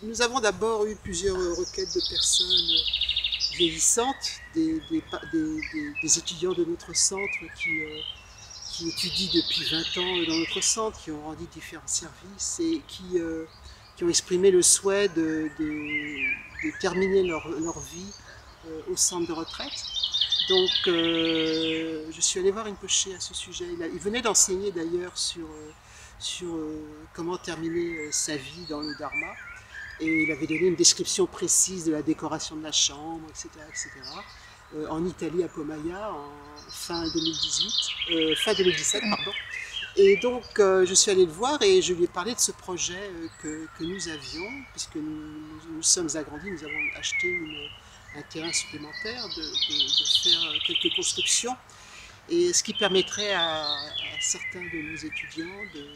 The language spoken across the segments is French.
nous avons d'abord eu plusieurs requêtes de personnes vieillissantes, des étudiants de notre centre qui étudient depuis 20 ans dans notre centre, qui ont rendu différents services et qui ont exprimé le souhait de terminer leur vie au centre de retraite. Donc je suis allée voir Rinpoché à ce sujet. Il venait d'enseigner d'ailleurs sur comment terminer sa vie dans le Dharma. Et il avait donné une description précise de la décoration de la chambre, etc. etc. En Italie, à Pomaya, en fin 2018, fin 2017, pardon. Et donc je suis allée le voir et je lui ai parlé de ce projet que nous avions, puisque nous sommes agrandis, nous avons acheté un terrain supplémentaire, de faire quelques constructions, et ce qui permettrait à certains de nos étudiants de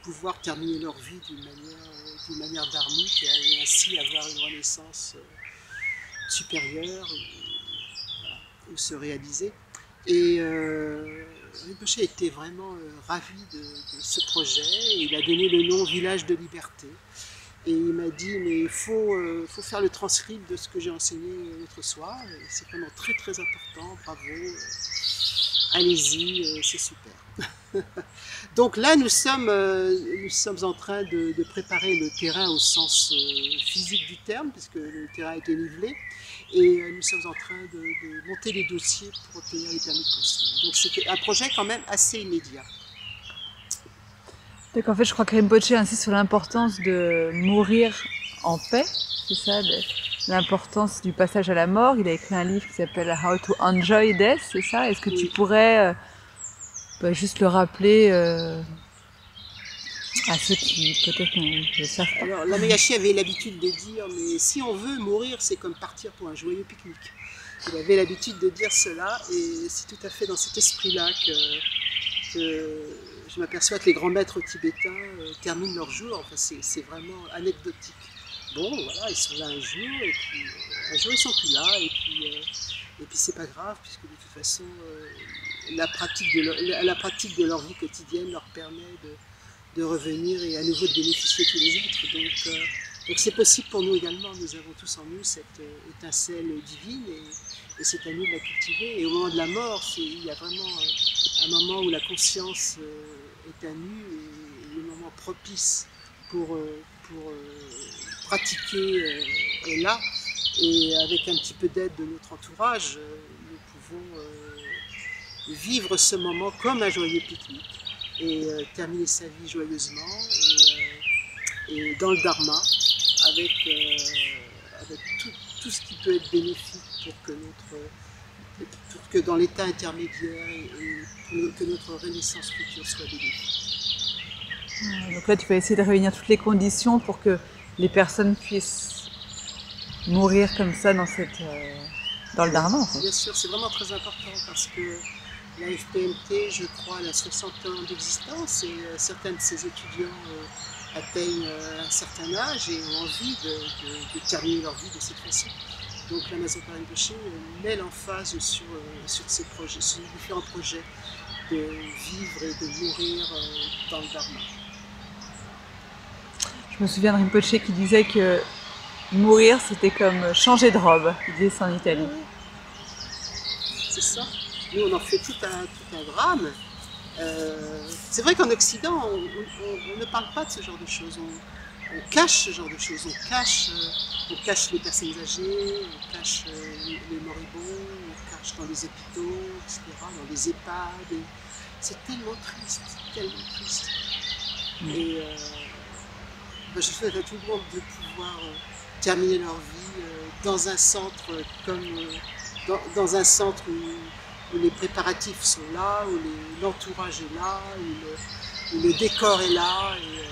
pouvoir terminer leur vie d'une manière dharmique et ainsi avoir une renaissance supérieure ou se réaliser. Et Rinpoché était vraiment ravi de ce projet. Il a donné le nom Village de Liberté. Et il m'a dit, mais il faut faire le transcript de ce que j'ai enseigné l'autre soir. C'est vraiment très très important, bravo, allez-y, c'est super. Donc là, nous sommes en train de préparer le terrain au sens physique du terme, puisque le terrain a été nivelé. Et nous sommes en train de monter les dossiers pour obtenir les permis de construire. Donc c'était un projet quand même assez immédiat. Donc en fait, je crois que Rinpoché insiste sur l'importance de mourir en paix, c'est ça, l'importance du passage à la mort. Il a écrit un livre qui s'appelle How to Enjoy Death, c'est ça? Est-ce que tu pourrais juste le rappeler à ceux qui peut-être ne le savent pas? Alors, Lama Yeshe avait l'habitude de dire, mais si on veut mourir, c'est comme partir pour un joyeux pique-nique. Il avait l'habitude de dire cela, et c'est tout à fait dans cet esprit-là que je m'aperçois que les grands maîtres tibétains terminent leur jour. Enfin, c'est vraiment anecdotique. Bon, voilà, ils sont là un jour, et puis un jour ils sont plus là, et puis c'est pas grave, puisque de toute façon, la pratique de leur vie quotidienne leur permet de revenir et à nouveau de bénéficier tous les êtres. Donc c'est possible pour nous également. Nous avons tous en nous cette étincelle divine, et c'est à nous de la cultiver. Et au moment de la mort, il y a vraiment un moment où la conscience est à nu, et le moment propice pour pratiquer est là. Et avec un petit peu d'aide de notre entourage, nous pouvons vivre ce moment comme un joyeux pique-nique et terminer sa vie joyeusement et dans le Dharma, avec tout ce qui peut être bénéfique pour que dans l'état intermédiaire et que notre renaissance future soit bénéfique. Donc là, tu vas essayer de réunir toutes les conditions pour que les personnes puissent mourir comme ça dans le Dharma, en fait. Bien sûr, c'est vraiment très important parce que la FPMT, je crois, elle a 60 ans d'existence, et certains de ses étudiants atteignent un certain âge et ont envie de terminer leur vie de cette façon. Donc la Mazopa Rinpoché met l'emphase sur ces projets, sur les différents projets de vivre et de mourir dans le Dharma. Je me souviens de Rinpoché qui disait que mourir, c'était comme changer de robe. Il disait ça en Italie. C'est ça. Nous, on en fait tout un drame. C'est vrai qu'en Occident, on ne parle pas de ce genre de choses. On cache ce genre de choses. On cache les personnes âgées, on cache les moribonds, on cache dans les hôpitaux, etc., dans les EHPAD. C'est tellement triste, tellement triste. Et je souhaite à tout le monde de pouvoir terminer leur vie dans un centre dans un centre où les préparatifs sont là, où l'entourage est là, où le décor est là, et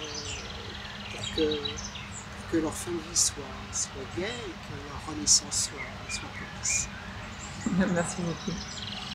pour que leur fin de vie soit gaie et que leur renaissance soit propice. Merci beaucoup.